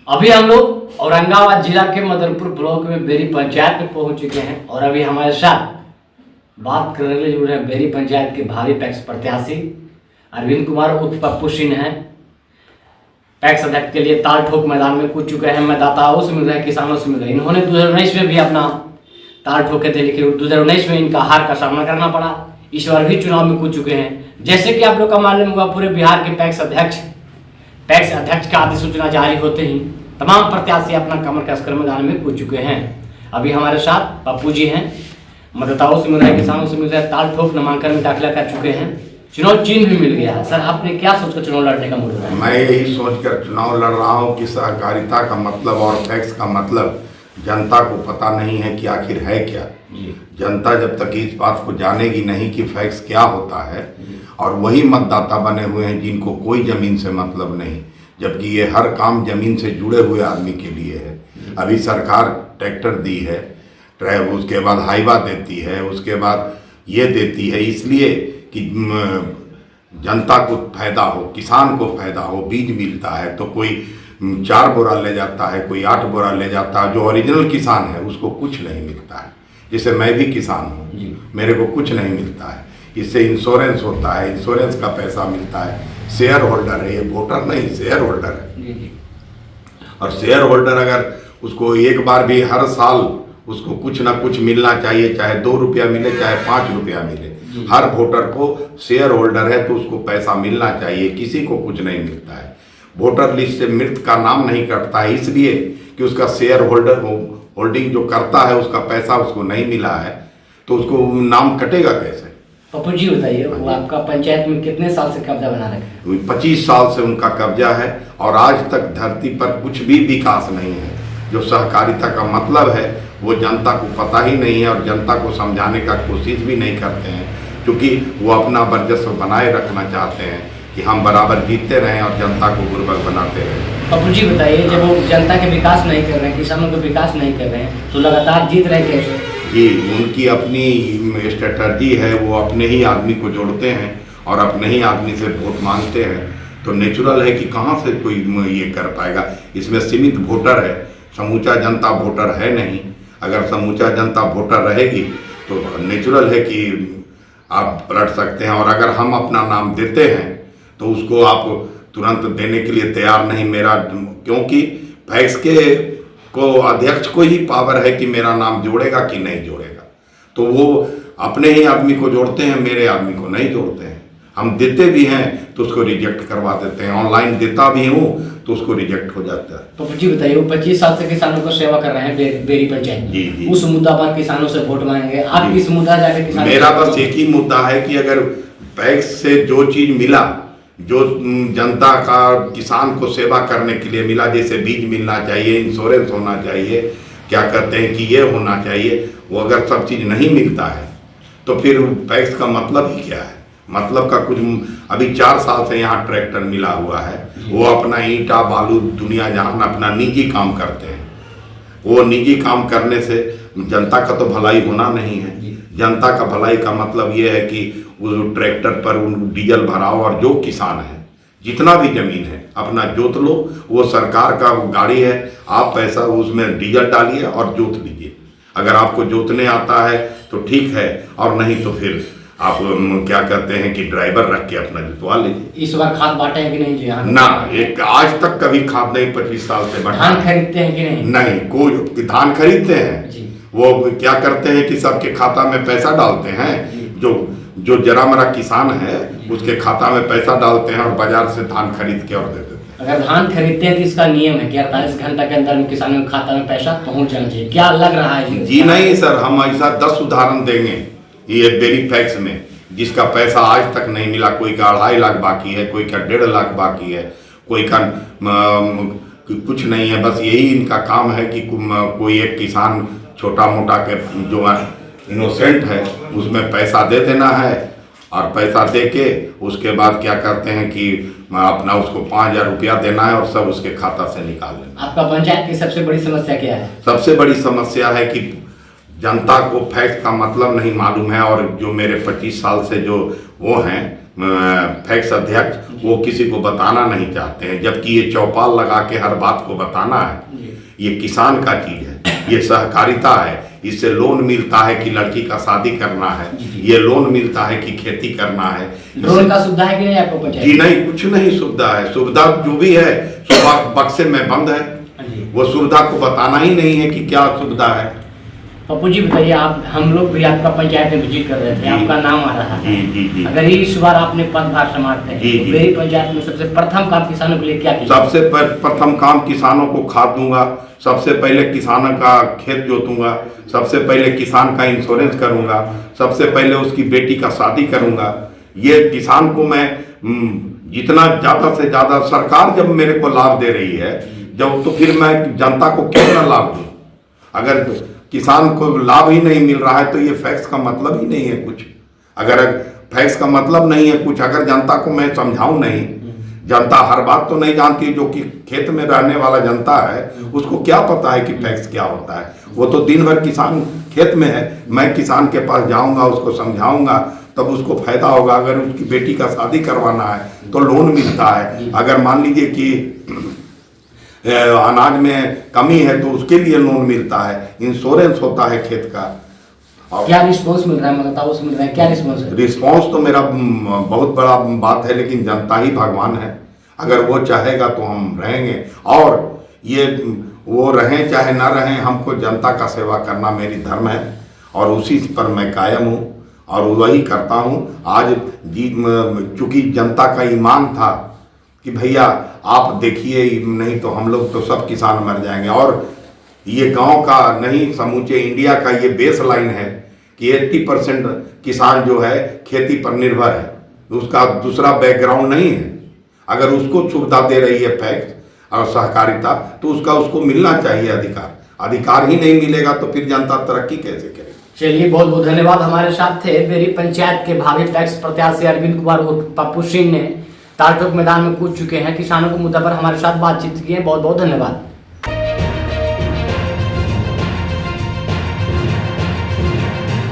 अभी हम लोग औरंगाबाद जिला के मदनपुर ब्लॉक में बेरी पंचायत में पहुंच चुके हैं और अभी हमारे साथ बात करने के लिए जुड़े हैं बेरी पंचायत के भावी पैक्स प्रत्याशी अरविंद कुमार उर्फ पप्पू सिंह हैं। पैक्स अध्यक्ष के लिए ताल ठोक मैदान में कूद चुके हैं। मतदाताओं से मिल रहे हैं, किसानों से मिल रहे हैं। इन्होंने 2019 में भी अपना ताल ठोके थे, लेकिन 2019 में इनका हार का सामना करना पड़ा। इस बार भी चुनाव में कूद चुके हैं। जैसे कि आप लोग का मालूम होगा, पूरे बिहार के पैक्स अध्यक्ष का अधिसूचना जारी होते ही तमाम प्रत्याशी अपना कमर कसकर मैदान में कूद चुके हैं। अभी हमारे साथ पप्पू जी हैं। मतदाताओं से मिल रहे हैं, किसानों से मिल रहे हैं। ताल ठोक नामांकन में दाखिला कर चुके हैं। चुनाव चिन्ह भी मिल गया है। सर, आपने क्या सोचकर चुनाव लड़ने का मूड बनाया? मैं यही सोचकर चुनाव लड़ रहा हूँ कि सहकारिता का मतलब और टैक्स का मतलब जनता को पता नहीं है कि आखिर है क्या। जनता जब तक इस बात को जानेगी नहीं कि फैक्स क्या होता है, और वही मतदाता बने हुए हैं जिनको कोई ज़मीन से मतलब नहीं, जबकि ये हर काम ज़मीन से जुड़े हुए आदमी के लिए है। अभी सरकार ट्रैक्टर दी है, उसके बाद हाईवा देती है, उसके बाद ये देती है इसलिए कि जनता को फायदा हो, किसान को फायदा हो। बीज मिलता है तो कोई 4 बोरा ले जाता है, कोई 8 बोरा ले जाता है। जो ओरिजिनल किसान है उसको कुछ नहीं मिलता है। जैसे मैं भी किसान हूँ, मेरे को कुछ नहीं मिलता है। इससे इंश्योरेंस होता है, इंश्योरेंस का पैसा मिलता है। शेयर होल्डर है, ये वोटर नहीं शेयर होल्डर है। और शेयर होल्डर अगर उसको एक बार भी हर साल उसको कुछ ना कुछ मिलना चाहिए, चाहे 2 रुपया मिले चाहे 5 रुपया मिले। हर वोटर को शेयर होल्डर है तो उसको पैसा मिलना चाहिए। किसी को कुछ नहीं मिलता है। वोटर लिस्ट से मृत का नाम नहीं कटता है इसलिए कि उसका शेयर होल्डिंग जो करता है उसका पैसा उसको नहीं मिला है, तो उसको नाम कटेगा कैसे? पप्पू जी बताइए, वो आपका पंचायत में कितने साल से कब्जा बना रखा है? 25 साल से उनका कब्जा है और आज तक धरती पर कुछ भी विकास नहीं है। जो सहकारिता का मतलब है वो जनता को पता ही नहीं है और जनता को समझाने का कोशिश भी नहीं करते हैं, क्योंकि वो अपना वर्चस्व बनाए रखना चाहते हैं कि हम बराबर जीतते रहें और जनता को गुर्बत बनाते रहें। पप्पू जी बताइए, जब वो जनता के विकास नहीं कर रहे हैं, किसानों के विकास नहीं कर रहे हैं, तो लगातार जीत रहे कैसे? जी, उनकी अपनी स्ट्रेटर्जी है। वो अपने ही आदमी को जोड़ते हैं और अपने ही आदमी से वोट मांगते हैं। तो नेचुरल है कि कहाँ से कोई ये कर पाएगा। इसमें सीमित वोटर है, समूचा जनता वोटर है नहीं। अगर समूचा जनता वोटर रहेगी तो नेचुरल है कि आप पलट सकते हैं। और अगर हम अपना नाम देते हैं तो उसको आप तुरंत देने के लिए तैयार नहीं। क्योंकि फैक्स को अध्यक्ष को ही पावर है कि मेरा नाम जोड़ेगा कि नहीं जोड़ेगा। तो वो अपने ही आदमी को जोड़ते हैं, मेरे आदमी को नहीं जोड़ते हैं। हम देते भी हैं तो उसको रिजेक्ट करवा देते हैं। ऑनलाइन देता भी हूँ तो उसको रिजेक्ट हो जाता है। पप्पू जी बताइए, वो 25 साल से किसानों को सेवा कर रहे हैं बेरी पंचायत। जी। उस मुद्दा पर किसानों से वोट मांगेंगे आप? किस मुद्दा जाकर किसान? मेरा बस एक ही मुद्दा है कि अगर पैक्स से जो चीज़ मिला, जो जनता का किसान को सेवा करने के लिए मिला, जैसे बीज मिलना चाहिए, इंश्योरेंस होना चाहिए, क्या कहते हैं कि ये होना चाहिए, वो अगर सब चीज़ नहीं मिलता है तो फिर पैक्स का मतलब ही क्या है? मतलब का कुछ। अभी 4 साल से यहाँ ट्रैक्टर मिला हुआ है। वो अपना ईंटा बालू दुनिया जहान अपना निजी काम करते हैं। वो निजी काम करने से जनता का तो भलाई होना नहीं है। जनता का भलाई का मतलब ये है कि वो ट्रैक्टर पर डीजल भराओ और जो किसान है जितना भी जमीन है अपना जोत लो। वो सरकार का गाड़ी है, आप पैसा उसमें डीजल डालिए और जोत लीजिए। अगर आपको जोतने आता है तो ठीक है, और नहीं तो फिर आप क्या कहते हैं कि ड्राइवर रख के अपना जुतवा लीजिए। इस बार खाद बांटे हैं कि नहीं जी? ना, एक आज तक कभी खाद नहीं 25 साल से बढ़ा। धान खरीदते हैं कि नहीं? नहीं, कोई धान खरीदते हैं जी। वो क्या करते हैं कि सबके खाता में पैसा डालते हैं। जो जरा मरा किसान है उसके खाता में पैसा डालते हैं और बाजार से धान खरीद के और दे देते हैं। अगर धान खरीदते हैं तो इसका नियम है कि 48 घंटा के अंदर में किसानों के खाता में पैसा पहुंच जाना चाहिए। क्या लग रहा है जी नहीं सर, हम ऐसा 10 उदाहरण देंगे ये बेरी फैक्स में, जिसका पैसा आज तक नहीं मिला। कोई का 2.5 लाख बाकी है, कोई का 1.5 लाख बाकी है, कोई का कुछ नहीं है। बस यही इनका काम है कि कोई एक किसान छोटा मोटा के जो इनोसेंट है उसमें पैसा दे देना है, और पैसा दे के उसके बाद क्या करते हैं कि अपना उसको 5,000 रुपया देना है और सब उसके खाता से निकाल लेना। आपका पंचायत की सबसे बड़ी समस्या क्या है? सबसे बड़ी समस्या है कि जनता को फैक्स का मतलब नहीं मालूम है। और जो मेरे 25 साल से जो वो हैं फैक्स अध्यक्ष वो किसी को बताना नहीं चाहते हैं, जबकि ये चौपाल लगा के हर बात को बताना है। ये किसान का चीज है, ये सहकारिता है, इससे लोन मिलता है कि लड़की का शादी करना है, ये लोन मिलता है कि खेती करना है। लोन का सुविधा है कि नहीं आपको पंचायत? जी नहीं, कुछ नहीं सुविधा है। सुविधा जो भी है सो बक्से में बंद है, वो सुविधा को बताना ही नहीं है कि क्या सुविधा है। पप्पू जी बताइए, आप हम लोग भी आपका पंचायत में विजिट कर रहे थे, आपका नाम आ रहा है। जी। अगर इस बार आपने पदभार संभालते हैं तो बेरी पंचायत में सबसे प्रथम काम किसानों के लिए क्या कीजिए? सबसे प्रथम काम किसानों को खाद दूंगा, सबसे पहले किसानों का खेत जोतूंगा, सबसे पहले किसान का इंश्योरेंस करूंगा, सबसे पहले उसकी बेटी का शादी करूंगा। ये किसान को मैं जितना ज़्यादा से ज़्यादा, सरकार जब मेरे को लाभ दे रही है जब, तो फिर मैं जनता को क्यों ना लाभ दूँ? अगर किसान को लाभ ही नहीं मिल रहा है तो ये फैक्स का मतलब ही नहीं है कुछ। अगर फैक्स का मतलब नहीं है कुछ, अगर जनता को मैं समझाऊं नहीं, जनता हर बात तो नहीं जानती, जो कि खेत में रहने वाला जनता है उसको क्या पता है कि फैक्स क्या होता है। वो तो दिन भर किसान खेत में है, मैं किसान के पास जाऊंगा, उसको समझाऊंगा, तब उसको फायदा होगा। अगर उसकी बेटी का शादी करवाना है तो लोन मिलता है। अगर मान लीजिए कि अनाज में कमी है तो उसके लिए लोन मिलता है, इंश्योरेंस होता है खेत का। क्या रिस्पॉन्स मिल रहा है, मतलब उस मिल रहा है, क्या रिस्पॉन्स है? रिस्पॉन्स तो मेरा बहुत बड़ा बात है, लेकिन जनता ही भगवान है। अगर वो चाहेगा तो हम रहेंगे, और ये वो रहें चाहे ना रहें, हमको जनता का सेवा करना मेरी धर्म है और उसी पर मैं कायम हूँ और वही करता हूँ। आज चूँकि जनता का ईमान था कि भैया आप देखिए, नहीं तो हम लोग तो सब किसान मर जाएंगे। और ये गांव का नहीं, समूचे इंडिया का ये बेस लाइन है कि 80% किसान जो है खेती पर निर्भर है, उसका दूसरा बैकग्राउंड नहीं है। अगर उसको सुविधा दे रही है फैक्स और सहकारिता तो उसको मिलना चाहिए अधिकार ही नहीं मिलेगा तो फिर जनता तरक्की कैसे करेगी? चलिए, बहुत बहुत धन्यवाद। हमारे साथ थे बेरी पंचायत के भावी पैक्स प्रत्याशी अरविंद कुमार उर्फ पप्पू सिंह ने तालटोक मैदान में कूद चुके हैं, किसानों के मुद्दा पर हमारे साथ बातचीत की है। बहुत बहुत धन्यवाद।